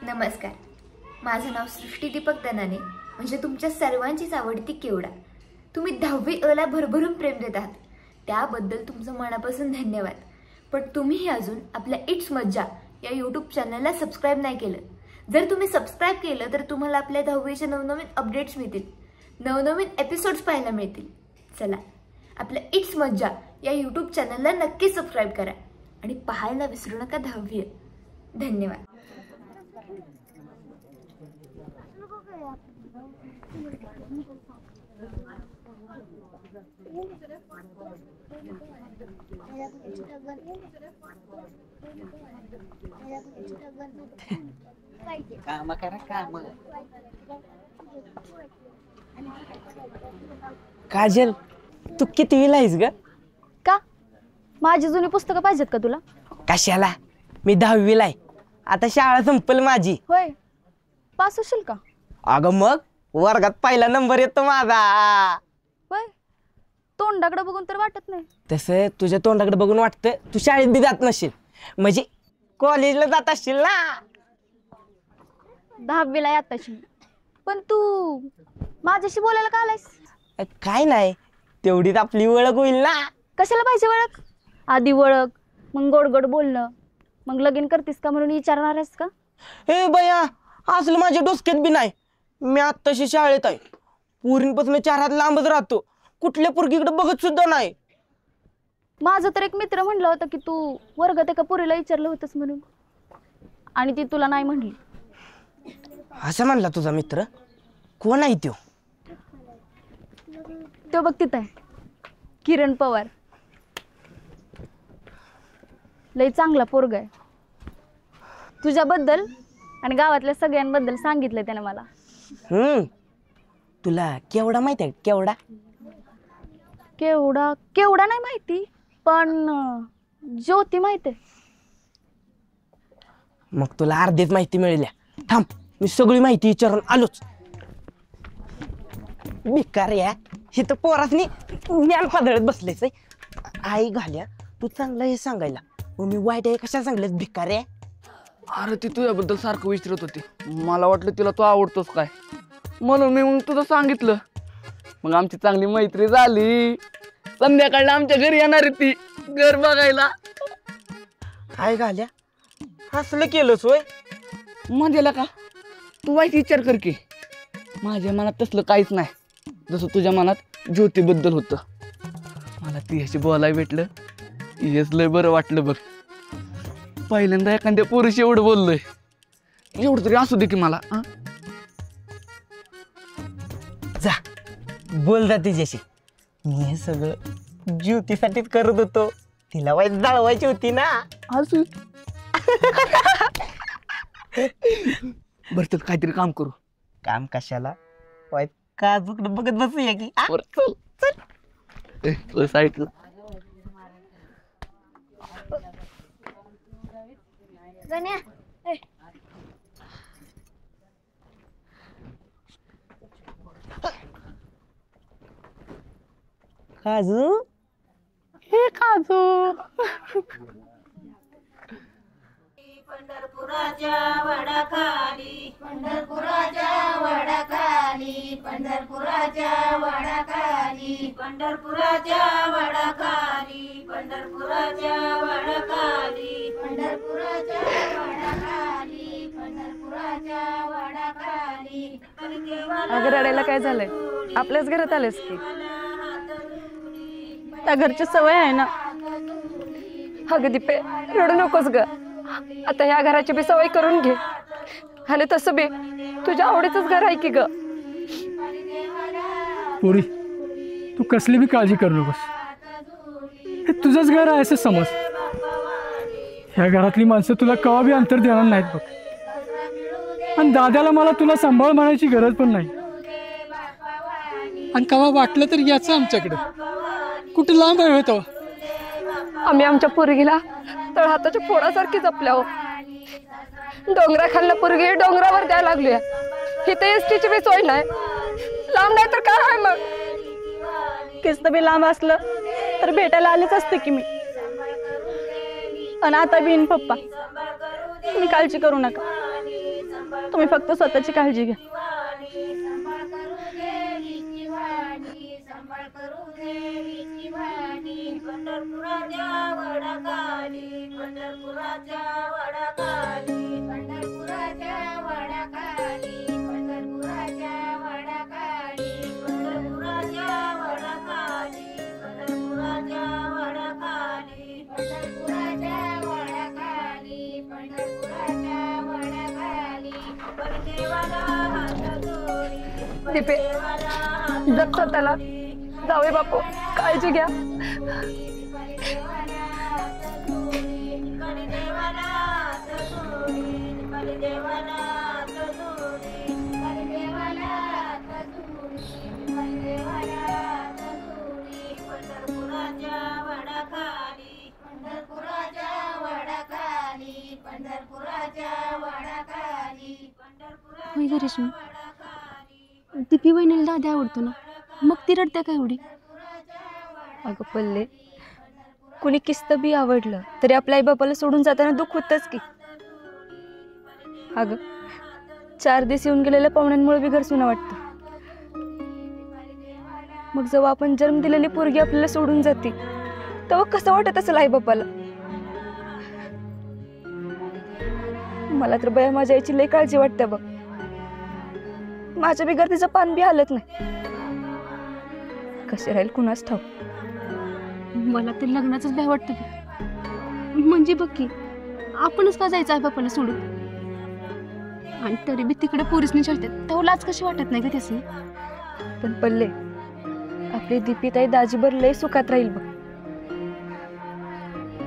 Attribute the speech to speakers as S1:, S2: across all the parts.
S1: नमस्कार, माझं नाव सृष्टी दीपक दनाने, म्हणजे तुमच्या सर्वांचीच आवडती केवडा. तुम्ही 10वी अ ला भरभरून प्रेम देत आहात, त्याबद्दल तुमचं मनापासून धन्यवाद. पण तुम्हीही अजून आपल्या इट्स मज्जा या यूट्यूब चॅनलला सबस्क्राईब नाही केलं. जर तुम्ही सबस्क्राईब केलं तर तुम्हाला आपल्या 10वीचे नवनवीन अपडेट्स मिळतील, नवनवीन एपिसोड्स पाहायला मिळतील. चला, आपल्या इट्स मज्जा या यूट्यूब चॅनलला नक्की सबस्क्राईब करा आणि पाहायला विसरू नका 10वी. धन्यवाद.
S2: काम करा काम. काजल, तू कितवीला आहेस ग?
S3: का माझी जुनी पुस्तकं पाहिजेत का तुला?
S2: कशाला, मी 10वीला आहे. आता शाळा संपल माझी.
S3: होय, पास होशील का?
S2: अगं मग वर्गात पहिला नंबर येतो माझा.
S3: होय, तोंडाकडे बघून तर वाटत नाही.
S2: तसं तुझ्या तोंडाकडे बघून वाटतं तू शाळेत बी जात नसशील, म्हणजे कॉलेजला जात असशील ना.
S3: 10वीला आहे आताशी. पण तू माझ्याशी बोलायला का आलायस?
S2: काय नाही, तेवढीच आपली ओळख होईल ना.
S3: कशाला पाहिजे ओळख? आधी ओळख, मग गोड गोड बोलणं, मग लगीन करतीस का म्हणून विचारणार आहेस का?
S2: हे बया, असलं माझ्या डोसक्यात बी नाही. मी आत्ताशी शाळेत आहे, पोरींपासून 4 हात लांबच राहतो, कुठल्या पोरगीकडे बघत सुद्धा नाही.
S3: माझं तर एक मित्र म्हणलं होतं की तू वर्गात एका पोरीला विचारलं होतंस म्हणून, आणि ती तुला नाही म्हणली.
S2: असं म्हणला तुझा मित्र? कोण आहे तो?
S3: तो बघ तिथं आहे, किरण पवार. लय चांगला पोरगा आहे. तुझ्याबद्दल आणि गावातल्या सगळ्यांबद्दल सांगितलं त्याने मला.
S2: तुला केवढा माहित आहे? केवढा
S3: केवढा केवढा नाही माहिती, पण ज्योती माहिती आहे.
S2: मग तुला अर्धीच माहिती मिळाल्या. थांब, मी सगळी माहिती विचारून आलोच. बेकार या, हे तर पोरासनी ज्ञान पादळत बसलेच. आई घाल्या, तू चांगला हे सांगायला, मग मी वाईट आहे कशा सांगलेस? बेकार आहे.
S4: अरे ती तुझ्याबद्दल सारखं विचारत होती, मला वाटलं तिला तू आवडतोस काय, म्हणून मी मग तुझं सांगितलं. मग आमची चांगली मैत्री झाली. संध्याकाळला आमच्या घरी येणार ती घर बघायला.
S2: आई घाल्या, असलं केलंच होय?
S4: मग का तू वाईट विचार कर की, माझ्या मनात तसलं काहीच नाही. जसं तुझ्या मनात ज्योतीबद्दल होतं. मला तिच्याशी बोलायला भेटलं, हेच लय बरं वाटलं बघ. पहिल्यांदा एखाद्या पोरीशी एवढं बोललोय, एवढं तरी असू दे की मला.
S2: जा बोल जा तिच्याशी. मी हे सगळं ज्योतीसाठीच करत होतो, तिला वाईट जाळवायची होती ना.
S4: असू बरं, तर काहीतरी काम करू.
S2: काम कशाला? वाईट काजूकडे बघत बसूया की.
S4: चल साईडला.
S2: काजू,
S4: हे काजू.
S5: पंढरपुराच्या वडाखाली, पंढरपुराच्या वडाखाली, पंढरपुराच्या वडाखाली, पंढरपुराच्या वडाखाली, पंढरपुराच्या वडाखाली, पंढरपुराच्या वडाखाली, पंढरपुराच्या वडाखाली.
S3: अगं रडायला काय झालंय? आपल्याच घरात आलेस की? त्या घरची सवय आहे ना. अगं दीपे, रडू नकोस ग. आता ह्या घराची बी सवय करून घे. आणि तसं बी तुझ्या आवडीचंच घर आहे की ग.
S6: पोरी, तू कसली बी काळजी करू नकोस. हे तुझंच घर आहे असं समज. ह्या घरातली माणसं तुला कवा बी अंतर देणार नाहीत बघ. आणि दादाला मला तुला सांभाळ म्हणायची गरज पण नाही. आणि कवा वाटलं तर याचं आमच्याकडे कुठे लांब आहे तो.
S3: आम्ही आमच्या पोरगीला तळ हाताच्या फोडासारखी जपल्या. डोंगराखालला पोरगी डोंगरावर द्यायला लागली. इथे एसटीची बी सोय नाही. लांब नाही तर काय आहे मग? किस्त बी लांब असलं तर भेटायला आलीच असते की मी. आणि आता बी येईन पप्पा. तुम्ही काळजी करू नका. तुम्ही फक्त स्वतःची काळजी घ्या.
S5: पंढरपुराच्या वडाखाली पंढरपुराच्या वडाखाली पंढरपुराच्या वडाखाली पंढरपुराच्या वडाखाली पंढरपुराच्या वडाखाली पंढरपुराच्या वडाखाली पंढरपुराच्या वडाखाली पंढरपुराच्या वडाखाली परदेवाला हात जोडी
S3: दीपे जप स्वतःला. जावे बापू, काळजी घ्या.
S5: पंढरपुराच्या वडाखाली पंढरपुराच्या वडाखाली पंढरपुराच्या वडाखाली
S7: होय ग रेश्मी, दीपी वहिनीला दादा आवडतो ना, मग ती रडत्या काय एवढी?
S3: अगं पल्ले, कुणी किस्त बी आवडलं तरी आपल्या आईबापाला सोडून जाताना दुःख होतंच की. अगं 4 दिवस येऊन गेलेल्या पाहुण्यांमुळे बी घर सुना वाटतं. मग जेव्हा आपण जन्म दिलेली पोरगी आपल्याला सोडून जाते तेव्हा कसं वाटत असेल आईबापाला. मला तर बया माझ्या आईची लई काळजी वाटते बघ. माझ्या बिगर तिचं पान बी हालत नाही. कसे राहील कुणाच ठाऊक.
S7: मला तर लग्नाचंच भ्या वाटतं. म्हणजे बघ की, आपणच का जायचं आहे बापाला सोडून? आणि तरी बी तिकडे पोरीसनी चलतात तेव्हा लाज कशी वाटत नाही का त्याची?
S3: पण पल्ले, आपली दीपिताई दाजीबर लय सुखात राहील बघ.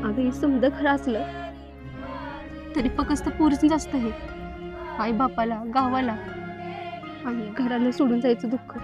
S7: अगं हे समजा खरं असलं तरी फक्त पोरीसनी जास्त आहे. आई बापाला, गावाला आणि घराला सोडून जायचं दुःख.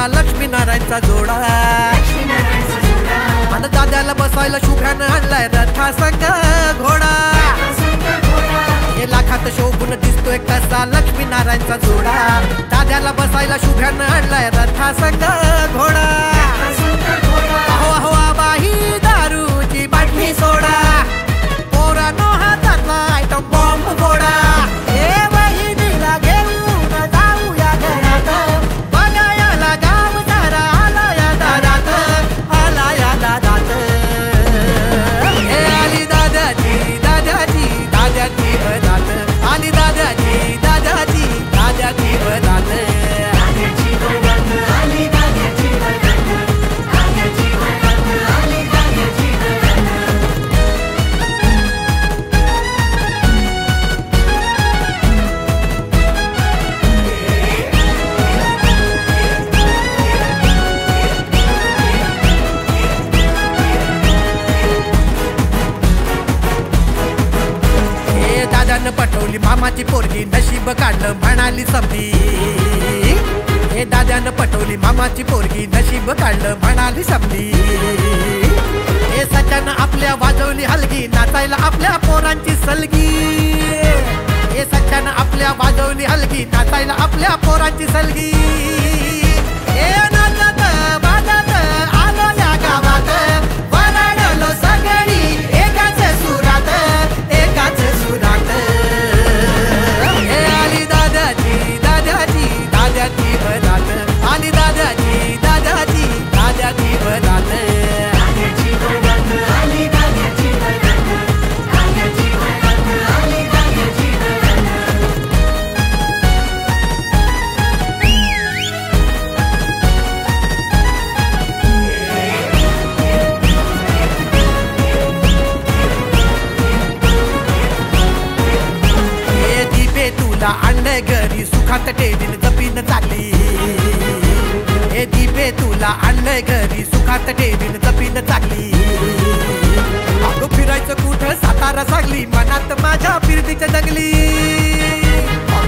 S8: लक्ष्मीनारायणचा जोडा मन दाद्याला बसायला शुभ्यानं आणलाय रथा संग घोडा. हे लाखात शोभून दिसतोय कसा लक्ष्मीनारायणचा जोडा. दाद्याला बसायला शुभ्यानं आणलाय रथा संग घोडा. अहो अहो आबाही दारूची बाटली सोडा. पोरानो हातातला आयटम बॉम्ब फोडा. हे वहिनीला घेऊन जाऊया घरात. बघायला गाव जरा आला या दारात. आला या दारात. हे आली दादाची दादाची दादाची बरात. आली दादाची दादाची दादाची बरात. दादाची बरात आली दादाची बरात. दादाची बरात आली दादाची बरात. दादानं पटवली मामाची पोरगी. नशीब काढलं म्हणाली समधी. हे दाद्यानं पटवली मामाची पोरगी नशीब काढलं म्हणाली समली हे सच्यानं आपल्या वाजवली हलगी नाचायला आपल्या पोरांची सलगी हे सच्यानं आपल्या वाजवली हलगी नाचायला आपल्या पोरांची सलगी हे नाचत वाजत आलो या गावात वराडलो सगळी एकाच सुरात एकाच सुरात हे आली दादाची दादाची दादाची बरात आली दादाची दादाची दादाची बरात दादाची बरात आली दादाची बरात दादाची बरात आली दादाची बरात हे दीपे तुला आणलंय घरी सुखात ठेवीन जपीन चालली हे दीपे तुला आणलंय घरी सुखात ठेवीन जपीन चालली अगं फिरायचं कुठं सातारा सांगली मनात माझ्या फिरतीच्या जंगली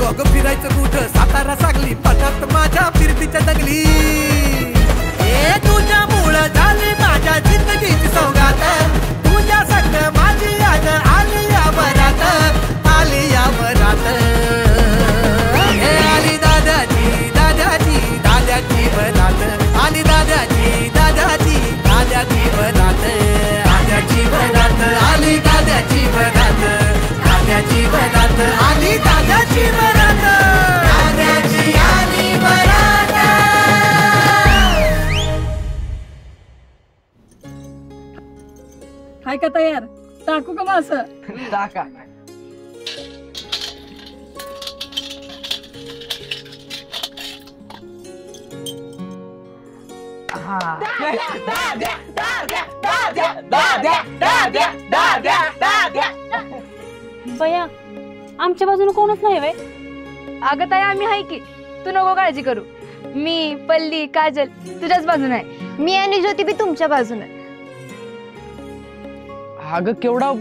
S8: अगं फिरायचं कुठं सातारा सांगली मनात माझ्या फिरतीच्या जंगली हे तुझ्या मुळे झाली माझ्या जिंदगीची सौगात तुझ्या संग माझी आज आली या वरात आली या वरात हे आली दादाची दादाची दादाची वरात आली दादाची दादाची दादाची वरात दादाची वरात आली दादाची वरात दादाची वरात आली दादाची वरात दादाची आली वरात
S3: हाय का तयार टाकू का मासं
S2: टाका
S7: बया आमच्या बाजूने कोणच नाही वय.
S1: अगं ताई आम्ही आहे की तू नको काळजी करू. मी पल्ली काजल तुझ्याच बाजूने आहे. मी आणि ज्योती बी तुमच्या बाजूने.
S2: अगं केवढा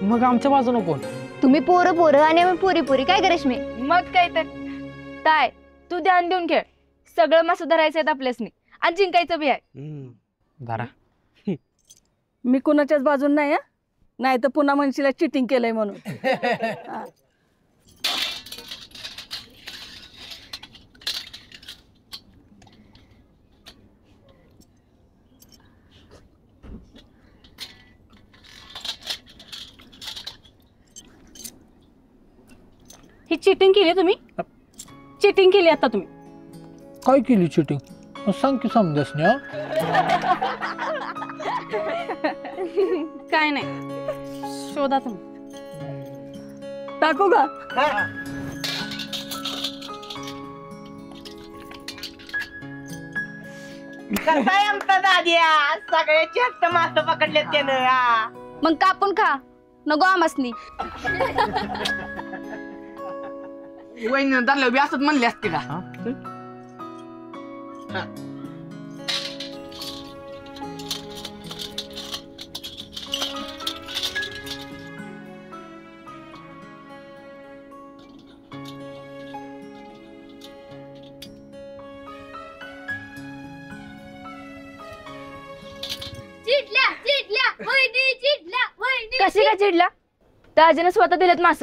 S2: मग आमच्या बाजूने कोण?
S1: तुम्ही पोरं पोरं आणि आम्ही पोरी पोरी. काय करेश मी मग काय तर ताय तू ध्यान देऊन खेळ. सगळं मासं धरायचं आहेत आपल्यासनी आणि जिंकायचं बी आहे.
S2: धरा.
S3: मी कुणाच्याच बाजून नाही हा. नाही तर पुन्हा मनशीला चिटिंग केलंय म्हणून. हा.
S7: ही चिटिंग केली तुम्ही. चिटिंग केली आता तुम्ही.
S6: काय केली चिटिंग? सांग की समजस ना.
S7: काय नाही शोधा तुम्ही.
S3: टाकू का?
S2: करताय आमचा दाद्या सगळ्याची हट्ट मास पकडले त्यानं.
S7: मग कापून खा नको आमसनी.
S4: वहिनी दारल्या बी असंच म्हणले असते का?
S1: कशी काय चिडला? दाजीनं स्वतः दिलेत मास.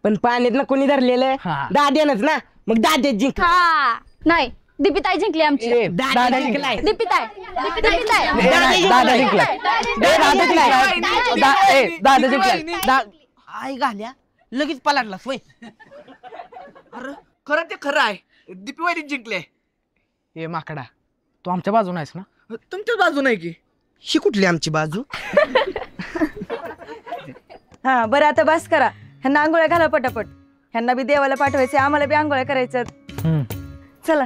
S2: पण पाण्यात ना कोणी धरलेलं दाद्यानच ना. मग दाद्या जिंक.
S7: हा नाही दीपिताई जिंकली आमची.
S2: दादा जिंकलाय.
S7: दीपिताई दीपिताई
S2: दादा जिंकलाय. दादा जिंकलाय. आई घाल्या लगेच पलाटलास वय.
S4: अरे खरं ते खरं आहे. दीपी वहिनी जिंकले.
S2: ए माकडा तू आमच्या बाजून आहेस ना.
S4: तुमच्याच बाजून आहे की.
S2: ही कुठली आमची बाजू?
S3: हा बरं आता बस करा. ह्यांना आंघोळ्या घाला पटापट. ह्यांना बी देवाला पाठवायचे आम्हाला बी आंघोळ्या करायचं. चला.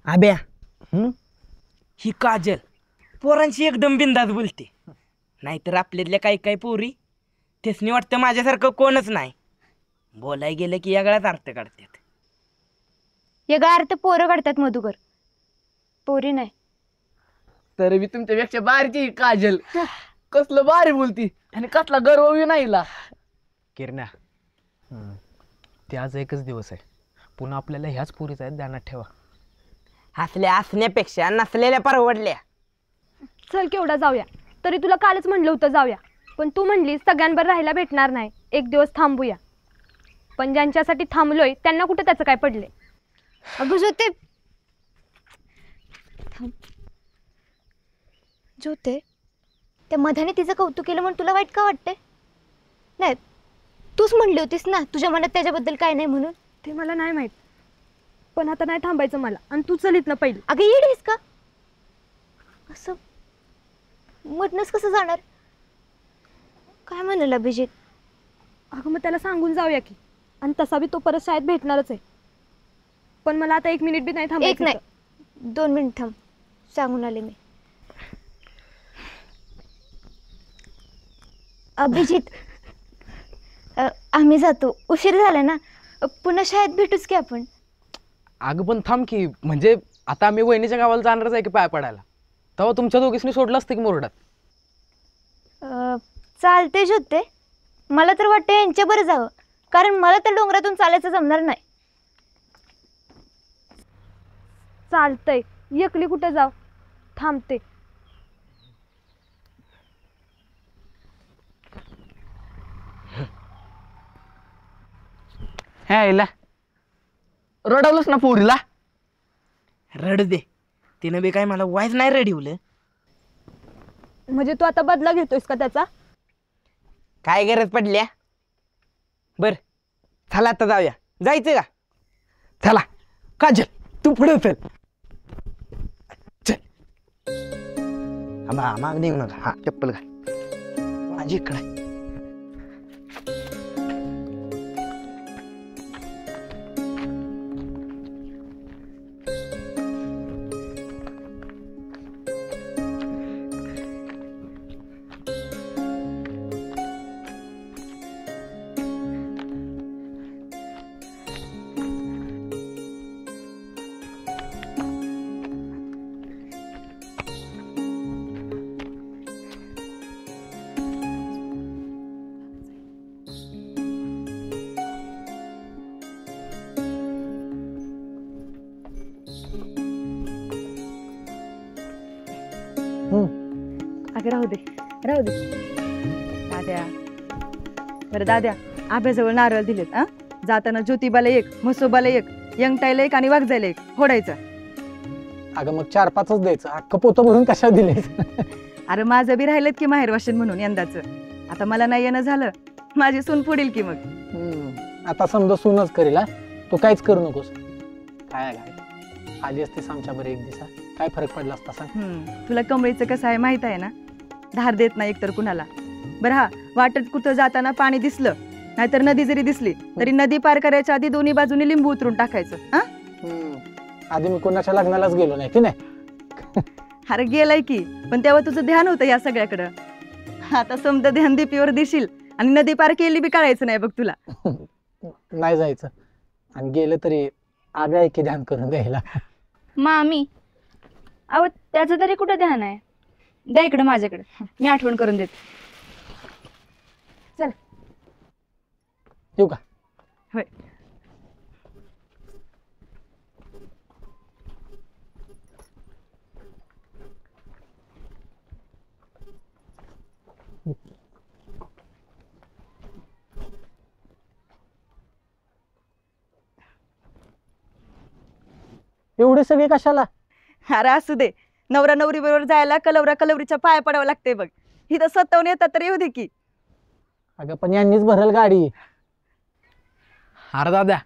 S2: आब्या ही काजल पोरांशी एकदम बिंदास बोलते, नाहीतर आपल्यातल्या काही काही पोरी त्यासनी वाटतं माझ्यासारखं कोणच नाही. बोलाय गेलं की वेगळाच अर्थ काढतात.
S1: वेगळा अर्थ पोरं काढतात मधुकर, पोरी नाही.
S4: तरी मी तुमच्यापेक्षा बारीची ही काजल. कसलं बारी बोलती आणि कसला गर्व नाहीला.
S9: किरण्या ते आज एकच दिवस आहे, पुन्हा आपल्याला ह्याच पोरीचा आहेत, ध्यानात ठेवा.
S2: हसल्या असण्यापेक्षा नसलेल्या परवडल्या.
S3: चल केवढा जाऊया, तरी तुला कालच म्हणलं होतं जाऊया, पण तू म्हणली सगळ्यांबर राहायला भेटणार नाही, एक दिवस थांबूया. पण ज्यांच्यासाठी थांबलोय त्यांना कुठे त्याचं काय पडले.
S1: अगं ज्योते, ज्योते, त्या मधाने तिचं कौतुक केलं म्हणून तुला वाईट का वाटतंय? नाही, तूच म्हणली होतीस ना तुझ्या मनात त्याच्याबद्दल काय नाही म्हणून.
S3: ते मला नाही माहित, पण आता नाही थांबायचं मला, आणि तू चल इथनं पहिली.
S1: अगं येडीस का? असं मधनच कसं जाणार? काय म्हणाल अभिजित?
S3: अगं मग त्याला सांगून जाऊया की, आणि तसा बी तो परत शाळेत भेटणारच आहे. पण मला आता 1 मिनिट बी नाही थांबायचं.
S1: 1 नाही 2 मिनिट थांब, सांगून आले मी. अभिजित, आम्ही जातो, उशीर झाला ना, पुन्हा शाळेत भेटूच की आपण.
S9: अगं पण थांब की, म्हणजे आता आम्ही वहिनीच्या गावाला जाणारच आहे की पाय पडायला, तेव्हा तुमच्या दोघींनी सोडलं असतं की मोरडात.
S1: चालते ज्योते, मला तर वाटतं यांच्या बरं जावं, कारण मला तर डोंगरातून चालायचं जमणार नाही.
S3: चालतंय, एकली कुठे जाव, थांबते.
S4: हे आईला रडवलंच ना पोरीला.
S2: रड दे, तिनं बी काय मला वाईच नाही रडवलं.
S3: म्हणजे तू आता बदला घेतोयस का त्याचा?
S2: काय गरज पडल्या? बर चला आता जाऊया. जायचं का?
S9: चला काजल तू पुढे चल.
S2: माग देऊ नका. हा चप्पल घाल, माझी इकडे.
S3: अगं राहू दे, राहू दे. दाद्या, बरं दाद्या, आब्याजवळ नारळ दिलेत. जाताना ज्योतिबाला 1, म्हसोबाला 1, यंगटायला 1 आणि वाघजायला 1 फोडायचं.
S9: अगं मग 4-5च द्यायचं, हक्क पोतं भरून कशा दिले.
S3: अरे माझं बी राहिलेत की माहेर वाशन म्हणून यंदाचं. आता मला नाही येणं झालं, माझी सून पुढील की मग.
S9: आता समजा सूनच करेल. हा तू काहीच करू नकोस. काय काय आली असतीस आमच्या बरं एक दिवसा, काय फरक पडला असता सांग.
S3: तुला कमळीचं कसं आहे माहित आहे ना, धार देत नाही एकतर कुणाला. बरं हा, वाटत कुठं जाताना पाणी दिसलं, नाहीतर नदी जरी दिसली तरी नदी पार करायच्या आधी दोन्ही बाजूने लिंबू उतरून टाकायचं.
S9: आधी मी कोणाच्या लग्नालाच गेलो नाही की नाही.
S3: अरे गेलाय की, पण तेव्हा तुझं ध्यान होतं या सगळ्याकडं. आता समजा ध्यान दीपीवर दिशील आणि नदी पार केली बी कळायचं नाही बघ तुला.
S9: नाही जायचं, आणि गेलं तरी आब्या की ध्यान करून द्यायला.
S7: मामी, अहो त्याचं तरी कुठं ध्यान आहे? द्या इकडं माझ्याकडे, मी आठवण करून देते. चल
S9: येऊ का?
S3: होय.
S9: एवढे सगळे कशाला?
S10: अरे असू दे, नवरा नवरी बरोबर जायला कलवरा कलवरीच्या पाया पडावं लागते बघ. ही तर स्वतःहून येतात तर येऊ दे की.
S9: अगं पण यांनीच भरल गाडी.
S11: अरे दादा,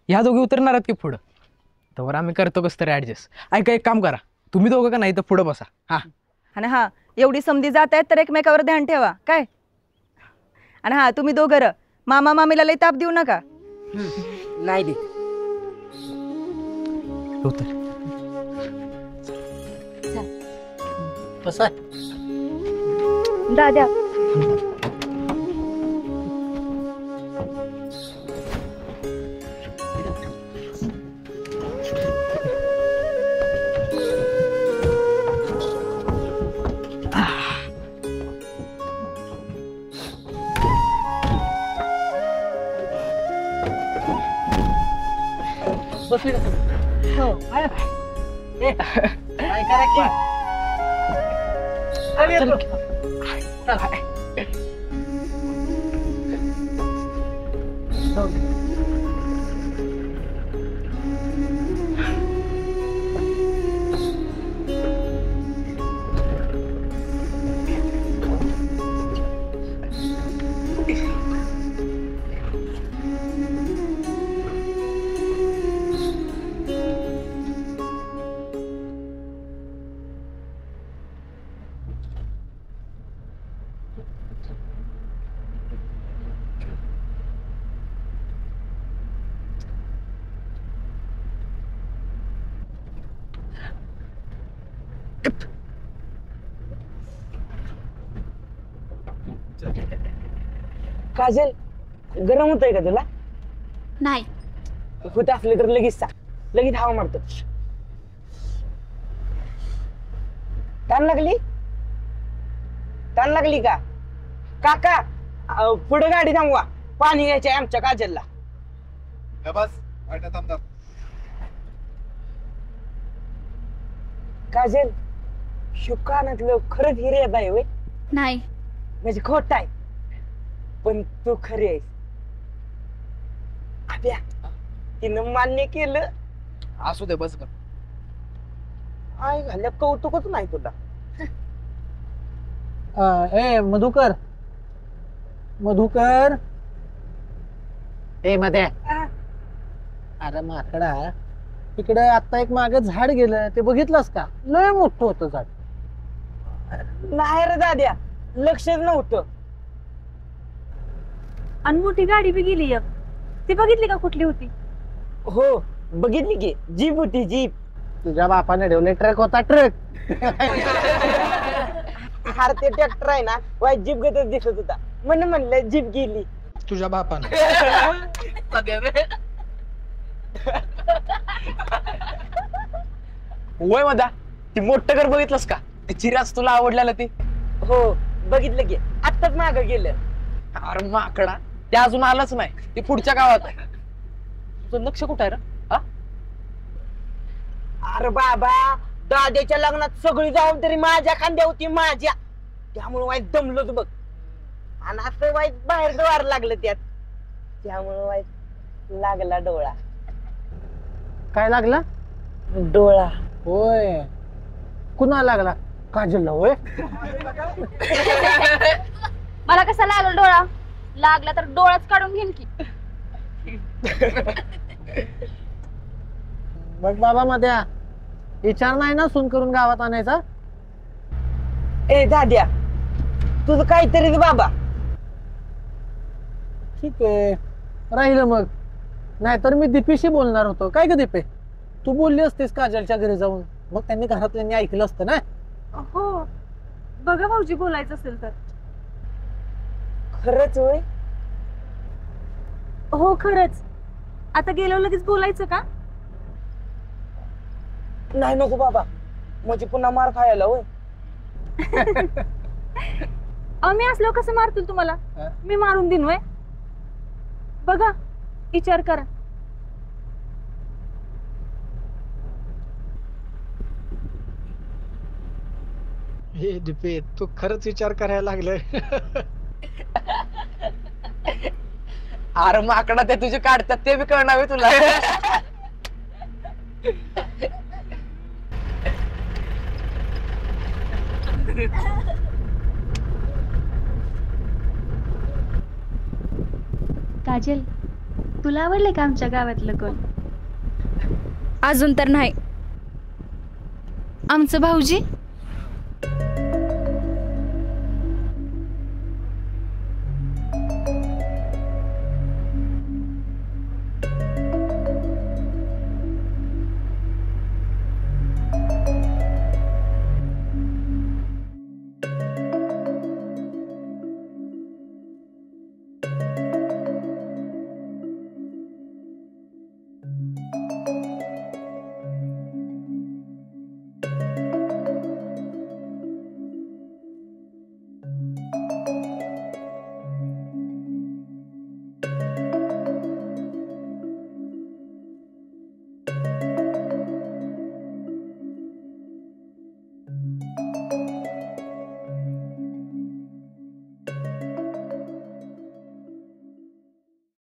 S11: ह्या दोघी उतरणार आहेत की पुढं? तर आम्ही करतो कसं तरी ऍडजस्ट. ऐका, एक काम करा, तुम्ही दोघं का नाही तर पुढं बसा. हा
S10: आणि हा, एवढी समधी जात आहेत तर एकमेकावर ध्यान ठेवा काय. आणि हा, तुम्ही दोघं मामा मामीला लई ताप देऊ नका.
S2: नाही दे.
S11: उतर.
S9: बसा.
S10: दाद्या,
S9: हो. काय करा की?
S2: काजल, गरम होतंय का तुला?
S7: नाही.
S2: होत असले तर लगेच सांग, लगेच हवा मारतो. ताण लागली? ताण लागली का? काका, पुढे गाडी थांबवा, पाणी घ्यायचे आमच्या काजलला. काजल, शुकानातलं खरंच हिरे आहे होय?
S7: नाही.
S2: म्हणजे खोट आहे, पण तू खरी आहेस. आब्या, तिनं मान्य केलं.
S11: असू दे, बस कर.
S2: आई घाल्या कौतुकच नाही तुला.
S9: ए मधुकर, मधुकर. ए मध्ये. अरे माकडा, इकडे आता एक मागे झाड गेलं, ते बघितलंस का? लय मोठं होतं झाड.
S2: नाही रे दाद्या, लक्षच नव्हतं.
S10: आणि मोठी गाडी बी गेली एक. ती बघितली का कुठली होती?
S2: हो, बघितली की, जीप होती जीप.
S9: तुझ्या बापाने ठेवले ट्रक होता, ट्रक.
S2: अरे ते ट्रॅक्टर आहे ना, वाईट जीप गतच दिसत होता, म्हणलं जीप गेली.
S11: तुझ्या बापाने.
S2: वय मधा, ती मोठं घर बघितलंस का? ते चिराच तुला आवडलेलं ते? हो, बघितलं की, आत्ताच माग गेलं.
S11: अरे माकडा, ते अजून आलंच नाही, ते पुढच्या गावात आहे. तुझं लक्ष कुठं आहे रे?
S2: अरे बाबा, दाद्याच्या लग्नात सगळी जबाबदारी माझ्या खांद्या होती, माझ्या. त्यामुळे वाईट दमलोच बघ. आणि असं वाईट बाहेर द्वार लागलं त्यात, त्यामुळे वाईट लागला डोळा.
S9: काय लागला?
S2: डोळा.
S9: होय, कुणा लागला? काजलला होय.
S7: मला कसा लागला डोळा? लागला तर डोळाच काढून घेईन की.
S9: बघ बाबा मध्ये, विचार नाही ना सून करून गावात आणायचा.
S2: ए दाद्या, तुझं काहीतरीच बाबा.
S9: ठीक आहे, राहिलं मग. नाहीतर मी दीपीशी बोलणार होतो. काय ग दीपे, तू बोलली असतेस काजलच्या घरी जाऊन, मग त्यांनी घरातल्यांनी ऐकलं असतं ना.
S10: हो, बघा भाऊजी, बोलायचं असेल तर.
S2: खरंच होय?
S10: हो खरंच. आता गेलो लगेच बोलायचं का?
S2: नाही नको बाबा, म्हणजे पुन्हा मार खायला होय.
S10: मी असलो कसं मारतील तुम्हाला? मी मारून देईन वय. बघा, विचार करा.
S6: हे दिपे तू खरंच विचार करायला लागलाय.
S11: अरे माकडा ते तुझे काढतात ते बी कळणार आहे तुला.
S7: काजल, तुला आवडले का आमच्या गावातलं कोण?
S3: अजून तर नाही.
S7: आमचं भाऊजी